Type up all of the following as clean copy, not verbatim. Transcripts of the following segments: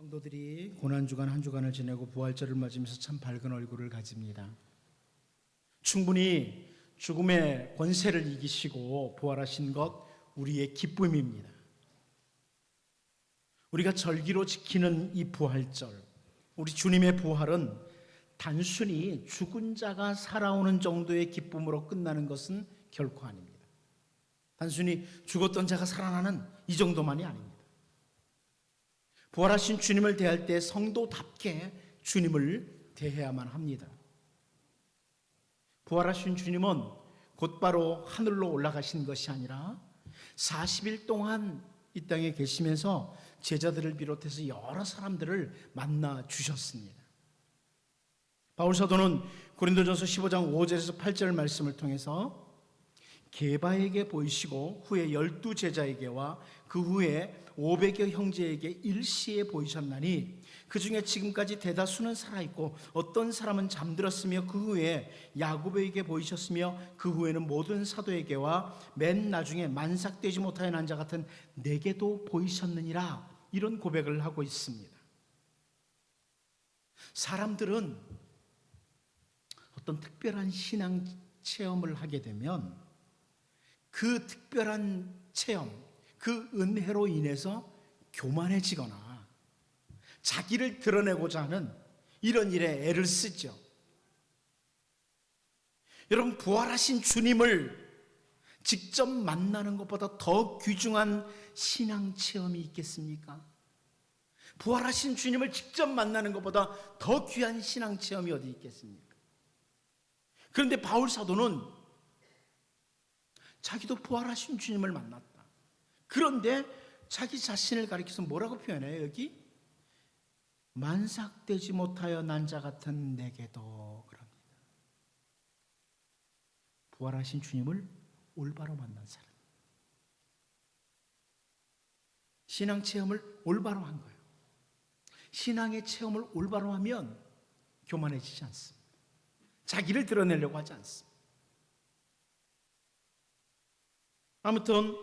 성도들이 고난주간 한 주간을 지내고 부활절을 맞으면서 참 밝은 얼굴을 가집니다. 충분히 죽음의 권세를 이기시고 부활하신 것 우리의 기쁨입니다. 우리가 절기로 지키는 이 부활절, 우리 주님의 부활은 단순히 죽은 자가 살아오는 정도의 기쁨으로 끝나는 것은 결코 아닙니다. 단순히 죽었던 자가 살아나는 이 정도만이 아닙니다. 부활하신 주님을 대할 때 성도답게 주님을 대해야만 합니다. 부활하신 주님은 곧바로 하늘로 올라가신 것이 아니라 40일 동안 이 땅에 계시면서 제자들을 비롯해서 여러 사람들을 만나 주셨습니다. 바울 사도는 고린도전서 15장 5절에서 8절 말씀을 통해서 게바에게 보이시고 후에 12제자에게와 그 후에 500여 형제에게 일시에 보이셨나니 그 중에 지금까지 대다수는 살아있고 어떤 사람은 잠들었으며 그 후에 야고보에게 보이셨으며 그 후에는 모든 사도에게와 맨 나중에 만삭되지 못하여 난 자 같은 내게도 보이셨느니라, 이런 고백을 하고 있습니다. 사람들은 어떤 특별한 신앙 체험을 하게 되면 그 특별한 체험, 그 은혜로 인해서 교만해지거나 자기를 드러내고자 하는 이런 일에 애를 쓰죠. 여러분, 부활하신 주님을 직접 만나는 것보다 더 귀중한 신앙 체험이 있겠습니까? 부활하신 주님을 직접 만나는 것보다 더 귀한 신앙 체험이 어디 있겠습니까? 그런데 바울 사도는 자기도 부활하신 주님을 만났다. 그런데 자기 자신을 가리켜서 뭐라고 표현해요? 여기 만삭되지 못하여 난 자 같은 내게도 그럽니다. 부활하신 주님을 올바로 만난 사람, 신앙 체험을 올바로 한 거예요. 신앙의 체험을 올바로 하면 교만해지지 않습니다. 자기를 드러내려고 하지 않습니다. 아무튼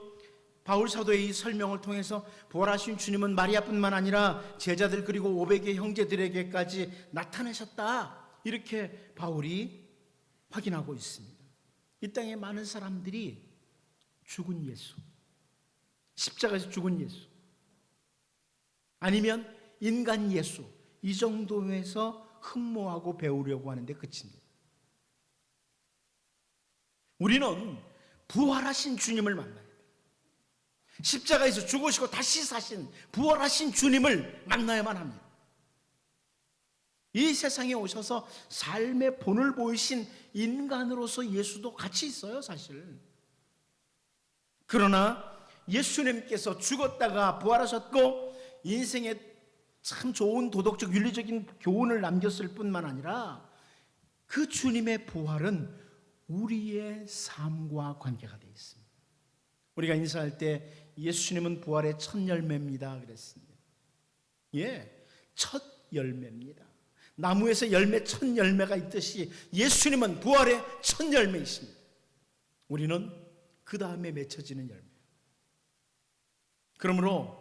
바울 사도의 이 설명을 통해서 부활하신 주님은 마리아뿐만 아니라 제자들 그리고 500의 형제들에게까지 나타나셨다, 이렇게 바울이 확인하고 있습니다. 이 땅에 많은 사람들이 죽은 예수, 십자가에서 죽은 예수, 아니면 인간 예수, 이 정도에서 흠모하고 배우려고 하는데 그칩니다. 우리는 부활하신 주님을 만나야 돼요. 십자가에서 죽으시고 다시 사신 부활하신 주님을 만나야만 합니다. 이 세상에 오셔서 삶의 본을 보이신 인간으로서 예수도 같이 있어요, 사실. 그러나 예수님께서 죽었다가 부활하셨고 인생에 참 좋은 도덕적 윤리적인 교훈을 남겼을 뿐만 아니라 그 주님의 부활은 우리의 삶과 관계가 되어 있습니다. 우리가 인사할 때 예수님은 부활의 첫 열매입니다 그랬습니다. 예, 첫 열매입니다. 나무에서 열매, 첫 열매가 있듯이 예수님은 부활의 첫 열매이십니다. 우리는 그 다음에 맺혀지는 열매. 그러므로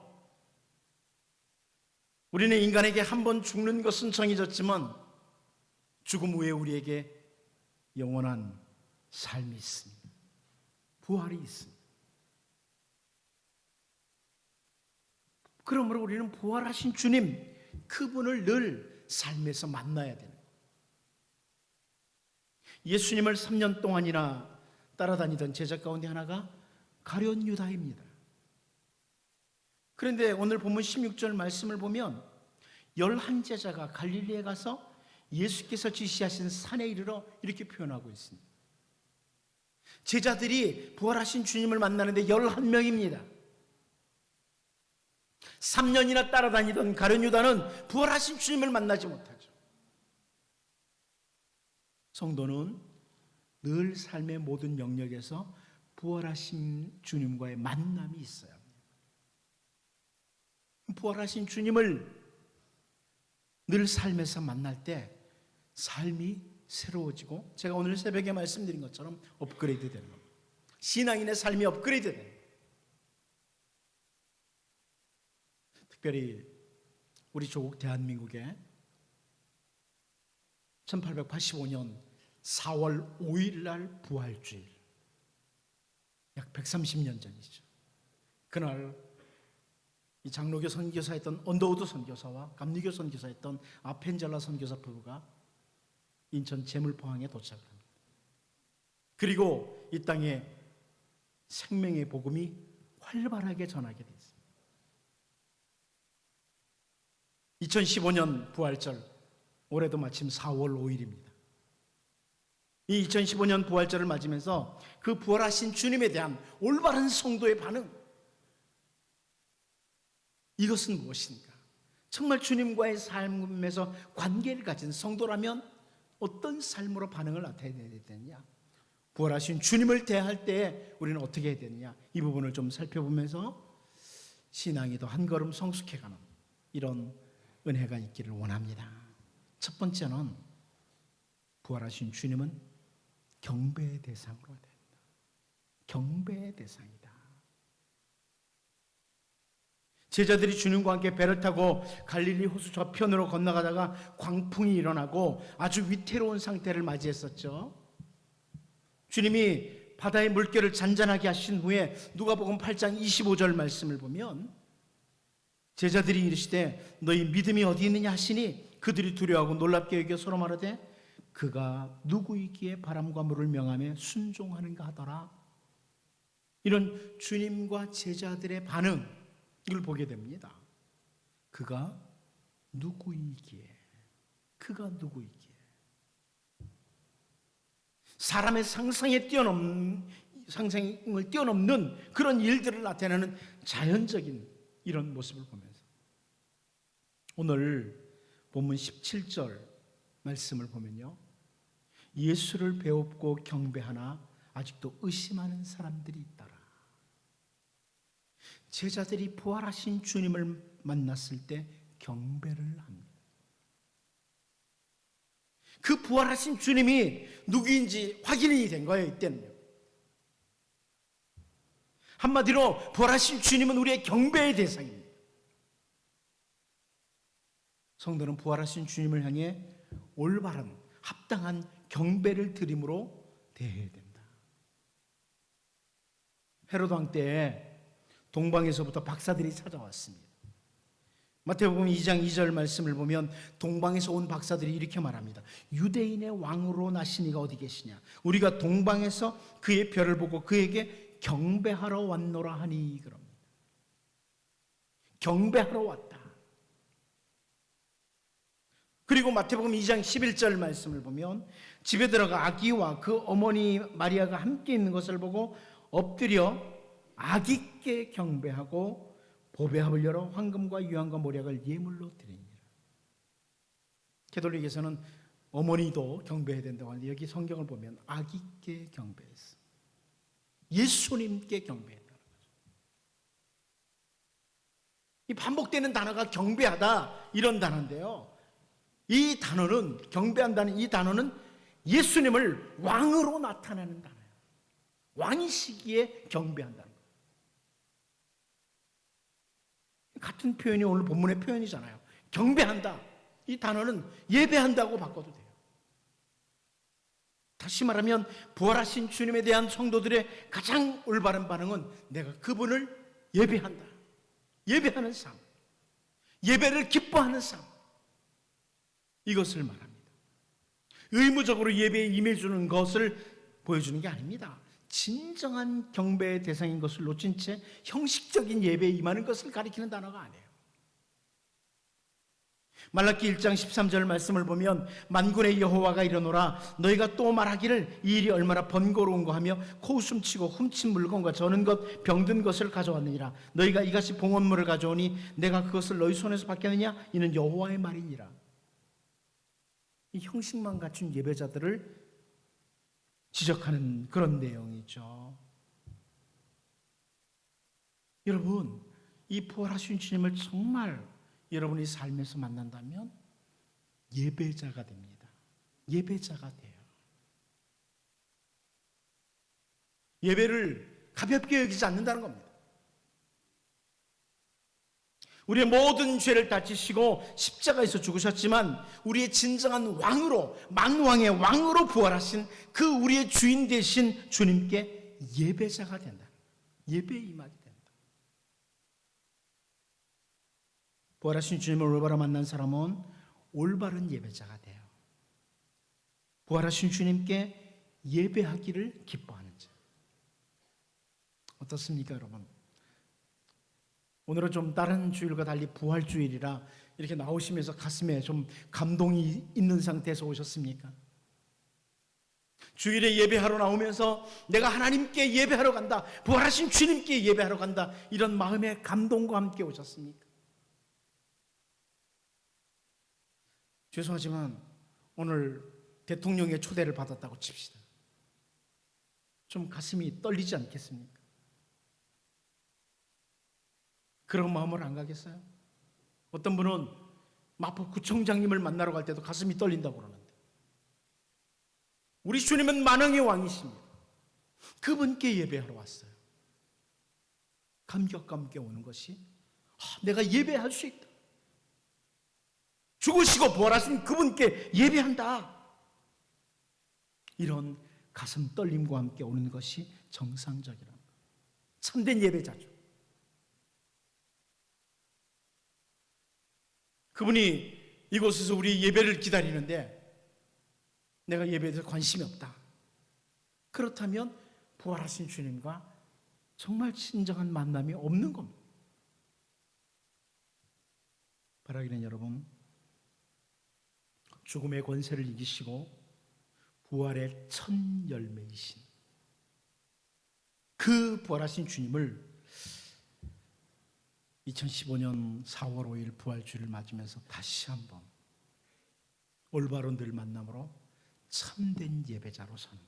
우리는 인간에게 한 번 죽는 것은 정해졌지만 죽음 후에 우리에게 영원한 삶이 있습니다. 부활이 있습니다. 그러므로 우리는 부활하신 주님, 그분을 늘 삶에서 만나야 되는 거예요. 예수님을 3년 동안이나 따라다니던 제자 가운데 하나가 가룟 유다입니다. 그런데 오늘 본문 16절 말씀을 보면 11제자가 갈릴리에 가서 예수께서 지시하신 산에 이르러 이렇게 표현하고 있습니다. 제자들이 부활하신 주님을 만나는데 11명입니다. 3년이나 따라다니던 가룟 유다는 부활하신 주님을 만나지 못하죠. 성도는 늘 삶의 모든 영역에서 부활하신 주님과의 만남이 있어야 합니다. 부활하신 주님을 늘 삶에서 만날 때 삶이 새로워지고, 제가 오늘 새벽에 말씀드린 것처럼 업그레이드 되는 겁니다. 신앙인의 삶이 업그레이드 되는 겁니다. 특별히 우리 조국 대한민국에 1885년 4월 5일 날 부활주일, 약 130년 전이죠. 그날 이 장로교 선교사였던 언더우드 선교사와 감리교 선교사였던 아펜젤라 선교사 부부가 인천 제물포항에 도착을 합니다. 그리고 이 땅에 생명의 복음이 활발하게 전하게 됐습니다. 2015년 부활절, 올해도 마침 4월 5일입니다. 이 2015년 부활절을 맞으면서 그 부활하신 주님에 대한 올바른 성도의 반응, 이것은 무엇인가? 정말 주님과의 삶에서 관계를 가진 성도라면 어떤 삶으로 반응을 나타내야 되느냐? 부활하신 주님을 대할 때 우리는 어떻게 해야 되느냐? 이 부분을 좀 살펴보면서 신앙이 더 한 걸음 성숙해가는 이런 은혜가 있기를 원합니다. 첫 번째는 부활하신 주님은 경배의 대상으로 된다. 경배의 대상이다. 제자들이 주님과 함께 배를 타고 갈릴리 호수 저편으로 건너가다가 광풍이 일어나고 아주 위태로운 상태를 맞이했었죠. 주님이 바다의 물결을 잔잔하게 하신 후에 누가복음 8장 25절 말씀을 보면 제자들이 이르시되 너희 믿음이 어디 있느냐 하시니 그들이 두려워하고 놀랍게 여겨 서로 말하되 그가 누구이기에 바람과 물을 명하며 순종하는가 하더라. 이런 주님과 제자들의 반응을 보게 됩니다. 그가 누구이기에, 그가 누구이기에. 사람의 상상을 뛰어넘는 그런 일들을 나타내는 자연적인 이런 모습을 보면서 오늘 본문 17절 말씀을 보면요, 예수를 배웁고 경배하나 아직도 의심하는 사람들이 있더라. 제자들이 부활하신 주님을 만났을 때 경배를 합니다. 그 부활하신 주님이 누구인지 확인이 된 거예요, 이때는요. 한마디로 부활하신 주님은 우리의 경배의 대상입니다. 성도는 부활하신 주님을 향해 올바른 합당한 경배를 드림으로 대해야 된다. 헤로드 왕 때에 동방에서부터 박사들이 찾아왔습니다. 마태복음 2장 2절 말씀을 보면 동방에서 온 박사들이 이렇게 말합니다. 유대인의 왕으로 나신 이가 어디 계시냐? 우리가 동방에서 그의 별을 보고 그에게 경배하러 왔노라 하니 그럽니다. 경배하러 왔다. 그리고 마태복음 2장 11절 말씀을 보면 집에 들어가 아기와 그 어머니 마리아가 함께 있는 것을 보고 엎드려 아기께 경배하고 보배합을 열어 황금과 유황과 모략을 예물로 드리니라. 가톨릭에서는 어머니도 경배해야 된다고 하는데 여기 성경을 보면 아기께 경배했어. 예수님께 경배했다는 거죠. 이 반복되는 단어가 경배하다 이런 단어인데요. 이 단어는, 경배한다는 이 단어는 예수님을 왕으로 나타내는 단어예요. 왕이시기에 경배한다는 거예요. 같은 표현이 오늘 본문의 표현이잖아요. 경배한다. 이 단어는 예배한다고 바꿔도 돼요. 다시 말하면 부활하신 주님에 대한 성도들의 가장 올바른 반응은 내가 그분을 예배한다. 예배하는 삶. 예배를 기뻐하는 삶. 이것을 말합니다. 의무적으로 예배에 임해주는 것을 보여주는 게 아닙니다. 진정한 경배의 대상인 것을 놓친 채 형식적인 예배에 임하는 것을 가리키는 단어가 아니에요. 말라기 1장 13절 말씀을 보면 만군의 여호와가 이르노라 너희가 또 말하기를 이 일이 얼마나 번거로운가 하며 코웃음치고 훔친 물건과 저는 것 병든 것을 가져왔느니라. 너희가 이같이 봉헌물을 가져오니 내가 그것을 너희 손에서 받겠느냐? 이는 여호와의 말이니라. 이 형식만 갖춘 예배자들을 지적하는 그런 내용이죠. 여러분, 이 부활하신 주님을 정말 여러분이 삶에서 만난다면 예배자가 됩니다. 예배자가 돼요. 예배를 가볍게 여기지 않는다는 겁니다. 우리의 모든 죄를 다 지시고 십자가에서 죽으셨지만 우리의 진정한 왕으로, 만왕의 왕으로 부활하신 그 우리의 주인 되신 주님께 예배자가 된다. 예배에 임하게 된다. 부활하신 주님을 올바로 만난 사람은 올바른 예배자가 돼요. 부활하신 주님께 예배하기를 기뻐하는 자. 어떻습니까, 여러분? 오늘은 좀 다른 주일과 달리 부활주일이라 이렇게 나오시면서 가슴에 좀 감동이 있는 상태에서 오셨습니까? 주일에 예배하러 나오면서 내가 하나님께 예배하러 간다, 부활하신 주님께 예배하러 간다, 이런 마음의 감동과 함께 오셨습니까? 죄송하지만 오늘 대통령의 초대를 받았다고 칩시다. 좀 가슴이 떨리지 않겠습니까? 그런 마음을 안 가겠어요? 어떤 분은 마포구청장님을 만나러 갈 때도 가슴이 떨린다고 그러는데, 우리 주님은 만왕의 왕이십니다. 그분께 예배하러 왔어요. 감격과 함께 오는 것이 내가 예배할 수 있다, 죽으시고 부활하신 그분께 예배한다, 이런 가슴 떨림과 함께 오는 것이 정상적이라는 거예요. 참된 예배자죠. 그분이 이곳에서 우리 예배를 기다리는데 내가 예배에 대해서 관심이 없다, 그렇다면 부활하신 주님과 정말 진정한 만남이 없는 겁니다. 바라기는 여러분, 죽음의 권세를 이기시고 부활의 첫 열매이신 그 부활하신 주님을 2015년 4월 5일 부활주일을 맞으면서 다시 한번 올바른 늘 만남으로 참된 예배자로 서는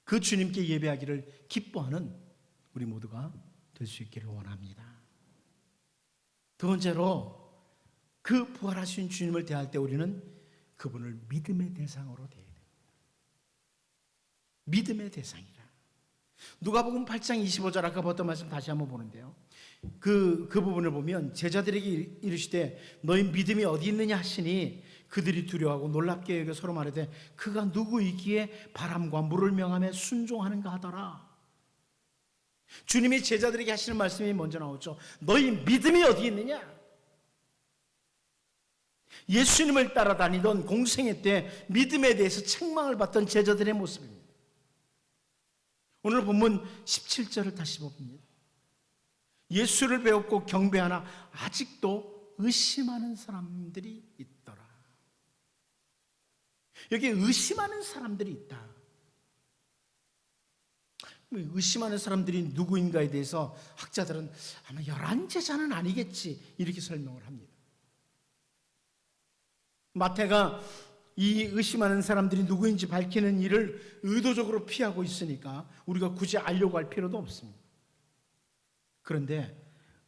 그 주님께 예배하기를 기뻐하는 우리 모두가 될 수 있기를 원합니다. 두 번째로, 그 부활하신 주님을 대할 때 우리는 그분을 믿음의 대상으로 대해야 됩니다. 믿음의 대상이라. 누가복음 8장 25절, 아까 봤던 말씀 다시 한번 보는데요, 그 부분을 보면 제자들에게 이르시되 너희 믿음이 어디 있느냐 하시니 그들이 두려워하고 놀랍게 여겨 서로 말하되 그가 누구이기에 바람과 물을 명하며 순종하는가 하더라. 주님이 제자들에게 하시는 말씀이 먼저 나오죠. 너희 믿음이 어디 있느냐? 예수님을 따라다니던 공생애 때 믿음에 대해서 책망을 받던 제자들의 모습입니다. 오늘 본문 17절을 다시 봅니다. 예수를 배웠고 경배하나 아직도 의심하는 사람들이 있더라. 여기 의심하는 사람들이 있다. 의심하는 사람들이 누구인가에 대해서 학자들은 아마 11제자는 아니겠지, 이렇게 설명을 합니다. 마태가 이 의심하는 사람들이 누구인지 밝히는 일을 의도적으로 피하고 있으니까 우리가 굳이 알려고 할 필요도 없습니다. 그런데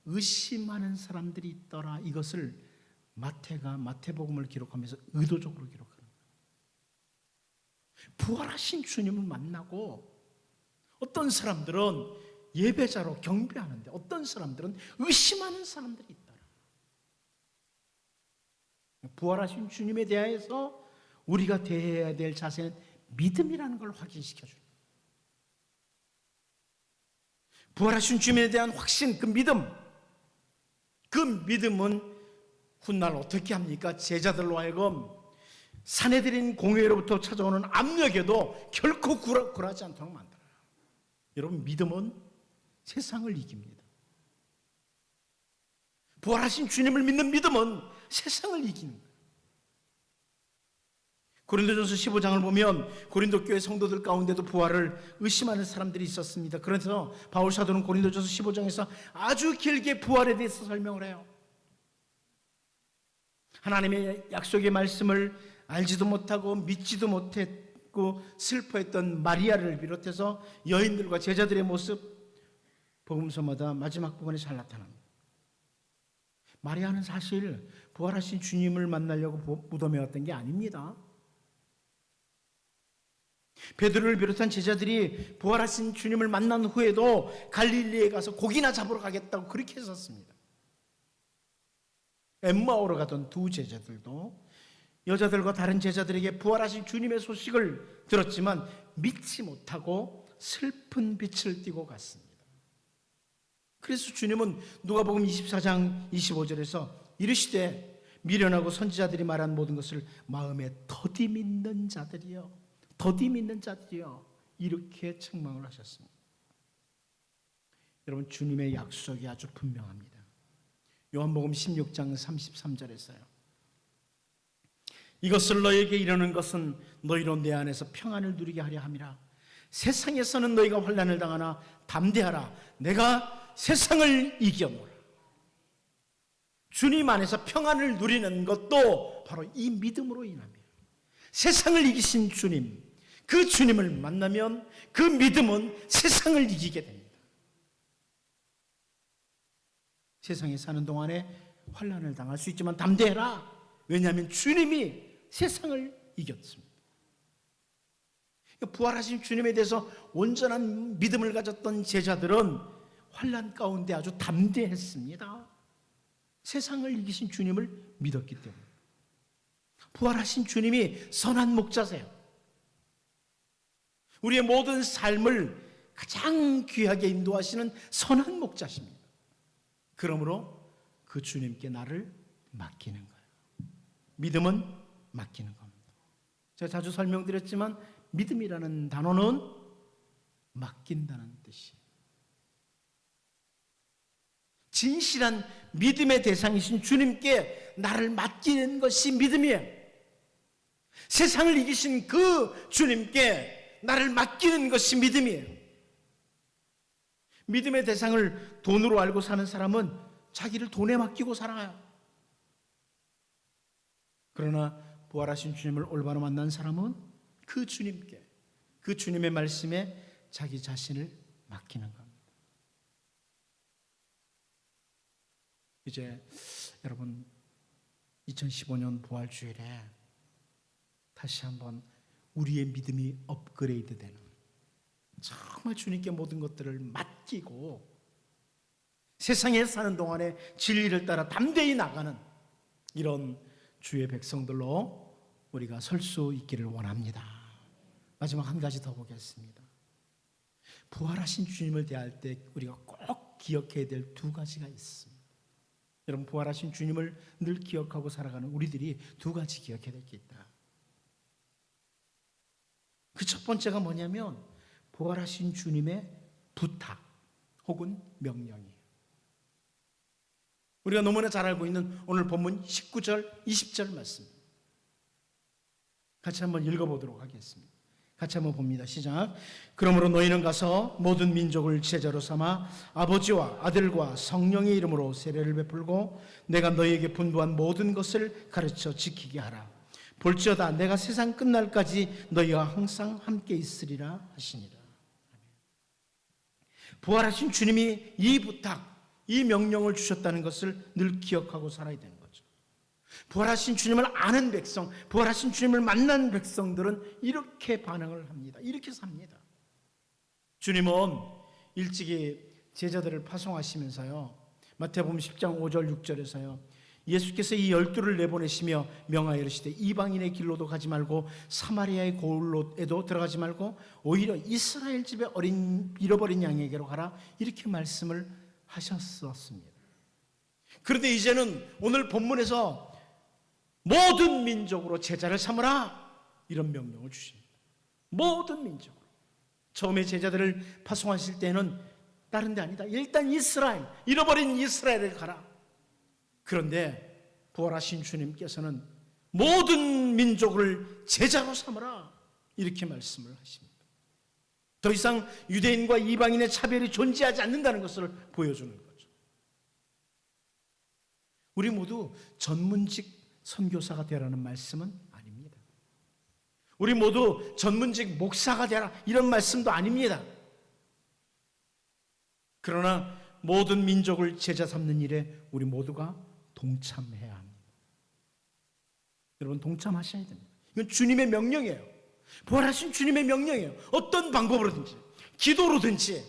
의심하는 사람들이 있더라, 이것을 마태가 마태복음을 기록하면서 의도적으로 기록하는 거예요. 부활하신 주님을 만나고 어떤 사람들은 예배자로 경배하는데 어떤 사람들은 의심하는 사람들이 있더라. 부활하신 주님에 대해서 우리가 대해야 될 자세는 믿음이라는 걸 확인시켜줍니다. 부활하신 주님에 대한 확신, 그 믿음은 훗날 어떻게 합니까? 제자들로 하여금 사내들인 공회로부터 찾아오는 압력에도 결코 굴하지 않도록 만들어요. 여러분, 믿음은 세상을 이깁니다. 부활하신 주님을 믿는 믿음은 세상을 이기는 거예요. 고린도전서 15장을 보면 고린도 교회 성도들 가운데도 부활을 의심하는 사람들이 있었습니다. 그래서 바울 사도는 고린도전서 15장에서 아주 길게 부활에 대해서 설명을 해요. 하나님의 약속의 말씀을 알지도 못하고 믿지도 못했고 슬퍼했던 마리아를 비롯해서 여인들과 제자들의 모습, 복음서마다 마지막 부분에 잘 나타납니다. 마리아는 사실 부활하신 주님을 만나려고 무덤에 왔던 게 아닙니다. 베드로를 비롯한 제자들이 부활하신 주님을 만난 후에도 갈릴리에 가서 고기나 잡으러 가겠다고 그렇게 했었습니다. 엠마오로 가던 두 제자들도 여자들과 다른 제자들에게 부활하신 주님의 소식을 들었지만 믿지 못하고 슬픈 빛을 띠고 갔습니다. 그래서 주님은 누가복음 24장 25절에서 이르시되 미련하고 선지자들이 말한 모든 것을 마음에 더디 믿는 자들이여, 더디 믿는 자들이여, 이렇게 책망을 하셨습니다. 여러분, 주님의 약속이 아주 분명합니다. 요한복음 16장 33절에서요. 이것을 너희에게 이르는 것은 너희로 내 안에서 평안을 누리게 하려 함이라. 세상에서는 너희가 환난을 당하나 담대하라. 내가 세상을 이겨노라. 주님 안에서 평안을 누리는 것도 바로 이 믿음으로 인합니다. 세상을 이기신 주님, 그 주님을 만나면 그 믿음은 세상을 이기게 됩니다. 세상에 사는 동안에 환난을 당할 수 있지만 담대해라. 왜냐하면 주님이 세상을 이겼습니다. 부활하신 주님에 대해서 온전한 믿음을 가졌던 제자들은 환난 가운데 아주 담대했습니다. 세상을 이기신 주님을 믿었기 때문에. 부활하신 주님이 선한 목자세요. 우리의 모든 삶을 가장 귀하게 인도하시는 선한 목자십니다. 그러므로 그 주님께 나를 맡기는 거예요. 믿음은 맡기는 겁니다. 제가 자주 설명드렸지만 믿음이라는 단어는 맡긴다는 뜻이에요. 진실한 믿음의 대상이신 주님께 나를 맡기는 것이 믿음이에요. 세상을 이기신 그 주님께 나를 맡기는 것이 믿음이에요. 믿음의 대상을 돈으로 알고 사는 사람은 자기를 돈에 맡기고 살아요. 그러나 부활하신 주님을 올바로 만난 사람은 그 주님께, 그 주님의 말씀에 자기 자신을 맡기는 겁니다. 이제 여러분 2015년 부활주일에 다시 한번 우리의 믿음이 업그레이드되는, 정말 주님께 모든 것들을 맡기고 세상에 사는 동안에 진리를 따라 담대히 나가는 이런 주의 백성들로 우리가 설 수 있기를 원합니다. 마지막 한 가지 더 보겠습니다. 부활하신 주님을 대할 때 우리가 꼭 기억해야 될 두 가지가 있습니다. 여러분, 부활하신 주님을 늘 기억하고 살아가는 우리들이 두 가지 기억해야 될 게 있다. 그 첫 번째가 뭐냐면 부활하신 주님의 부탁 혹은 명령이에요. 우리가 너무나 잘 알고 있는 오늘 본문 19절, 20절 말씀 같이 한번 읽어보도록 하겠습니다. 같이 한번 봅니다. 시작. 그러므로 너희는 가서 모든 민족을 제자로 삼아 아버지와 아들과 성령의 이름으로 세례를 베풀고 내가 너희에게 분부한 모든 것을 가르쳐 지키게 하라. 볼지어다 내가 세상 끝날까지 너희와 항상 함께 있으리라 하시니라. 부활하신 주님이 이 부탁, 이 명령을 주셨다는 것을 늘 기억하고 살아야 되는 거죠. 부활하신 주님을 아는 백성, 부활하신 주님을 만난 백성들은 이렇게 반응을 합니다. 이렇게 삽니다. 주님은 일찍이 제자들을 파송하시면서요, 마태복음 10장 5절 6절에서요 예수께서 이 12를 내보내시며 명하여 이르시되 이방인의 길로도 가지 말고 사마리아의 고을로에도 들어가지 말고 오히려 이스라엘 집의 잃어버린 양에게로 가라, 이렇게 말씀을 하셨었습니다. 그런데 이제는 오늘 본문에서 모든 민족으로 제자를 삼으라, 이런 명령을 주십니다. 모든 민족으로. 처음에 제자들을 파송하실 때는 다른 데 아니다, 일단 이스라엘, 잃어버린 이스라엘에 가라. 그런데 부활하신 주님께서는 모든 민족을 제자로 삼으라, 이렇게 말씀을 하십니다. 더 이상 유대인과 이방인의 차별이 존재하지 않는다는 것을 보여주는 거죠. 우리 모두 전문직 선교사가 되라는 말씀은 아닙니다. 우리 모두 전문직 목사가 되라, 이런 말씀도 아닙니다. 그러나 모든 민족을 제자 삼는 일에 우리 모두가 동참해야 합니다. 여러분, 동참하셔야 됩니다. 이건 주님의 명령이에요. 부활하신 주님의 명령이에요. 어떤 방법으로든지, 기도로든지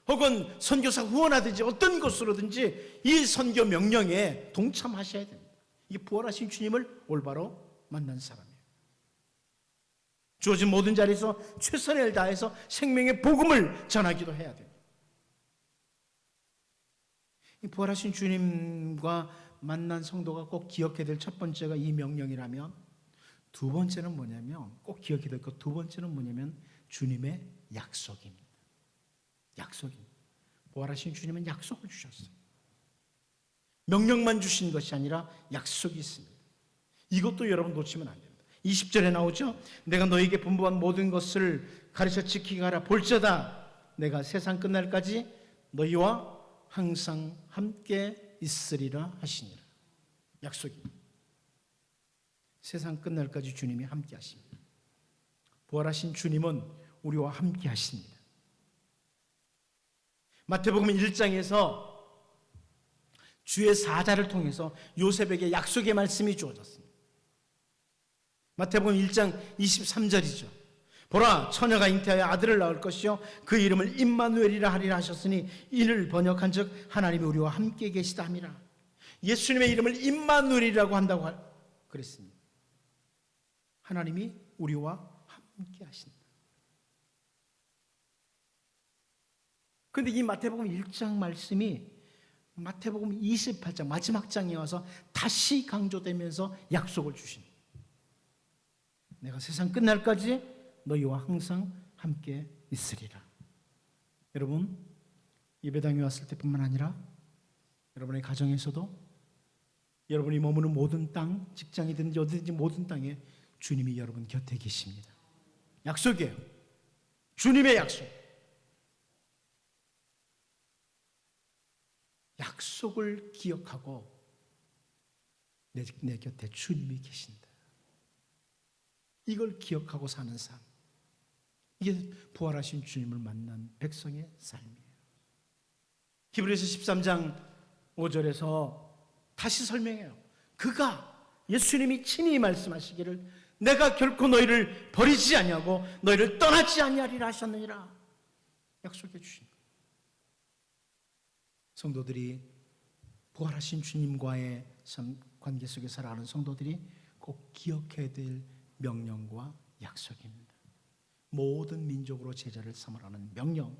혹은 선교사 후원하든지 어떤 것으로든지 이 선교 명령에 동참하셔야 됩니다. 이게 부활하신 주님을 올바로 만난 사람이에요. 주어진 모든 자리에서 최선을 다해서 생명의 복음을 전하기도 해야 돼요. 이 부활하신 주님과 만난 성도가 꼭 기억해야 될 첫 번째가 이 명령이라면, 두 번째는 뭐냐면, 꼭 기억해야 될 것 두 번째는 뭐냐면 주님의 약속입니다. 약속입니다. 부활하신 주님은 약속을 주셨어요. 명령만 주신 것이 아니라 약속이 있습니다. 이것도 여러분 놓치면 안 됩니다. 20절에 나오죠. 내가 너에게 분부한 모든 것을 가르쳐 지키게 하라. 볼지어다 내가 세상 끝날까지 너희와 항상 함께 있으리라 하시니라. 약속입니다. 세상 끝날까지 주님이 함께 하십니다. 부활하신 주님은 우리와 함께 하십니다. 마태복음 1장에서 주의 사자를 통해서 요셉에게 약속의 말씀이 주어졌습니다. 마태복음 1장 23절이죠. 보라, 처녀가 잉태하여 아들을 낳을 것이요 그 이름을 임마누엘이라 하리라 하셨으니 이를 번역한 즉 하나님이 우리와 함께 계시다 함이라. 예수님의 이름을 임마누엘이라고 한다고 그랬습니다. 하나님이 우리와 함께 하신다. 그런데 이 마태복음 1장 말씀이 마태복음 28장 마지막 장에 와서 다시 강조되면서 약속을 주십니다. 내가 세상 끝날까지 너희와 항상 함께 있으리라. 여러분, 예배당에 왔을 때뿐만 아니라 여러분의 가정에서도, 여러분이 머무는 모든 땅, 직장이든지 어디든지 모든 땅에 주님이 여러분 곁에 계십니다. 약속이에요. 주님의 약속. 약속을 기억하고 내 곁에 주님이 계신다. 이걸 기억하고 사는 삶. 이게 부활하신 주님을 만난 백성의 삶이에요. 히브리서 13장 5절에서 다시 설명해요. 그가, 예수님이 친히 말씀하시기를 내가 결코 너희를 버리지 아니하고 너희를 떠나지 아니하리라 하셨느니라. 약속해 주신 거예요. 성도들이 부활하신 주님과의 관계 속에 살아가는 성도들이 꼭 기억해야 될 명령과 약속입니다. 모든 민족으로 제자를 삼으라는 명령,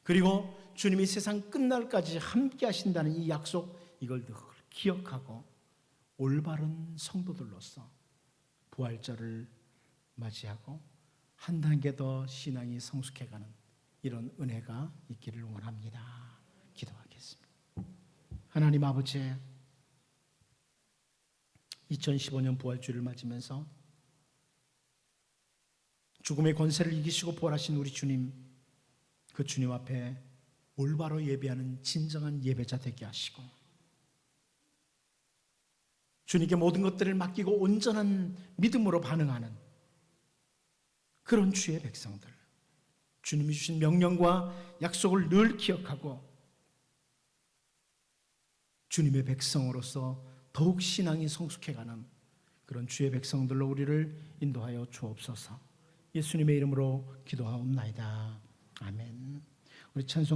그리고 주님이 세상 끝날까지 함께 하신다는 이 약속, 이걸 늘 기억하고 올바른 성도들로서 부활절을 맞이하고 한 단계 더 신앙이 성숙해가는 이런 은혜가 있기를 원합니다. 기도하겠습니다. 하나님 아버지, 2015년 부활주를 맞으면서 죽음의 권세를 이기시고 부활하신 우리 주님, 그 주님 앞에 올바로 예배하는 진정한 예배자 되게 하시고 주님께 모든 것들을 맡기고 온전한 믿음으로 반응하는 그런 주의 백성들, 주님이 주신 명령과 약속을 늘 기억하고 주님의 백성으로서 더욱 신앙이 성숙해가는 그런 주의 백성들로 우리를 인도하여 주옵소서. 예수님의 이름으로 기도하옵나이다. 아멘. 우리 찬송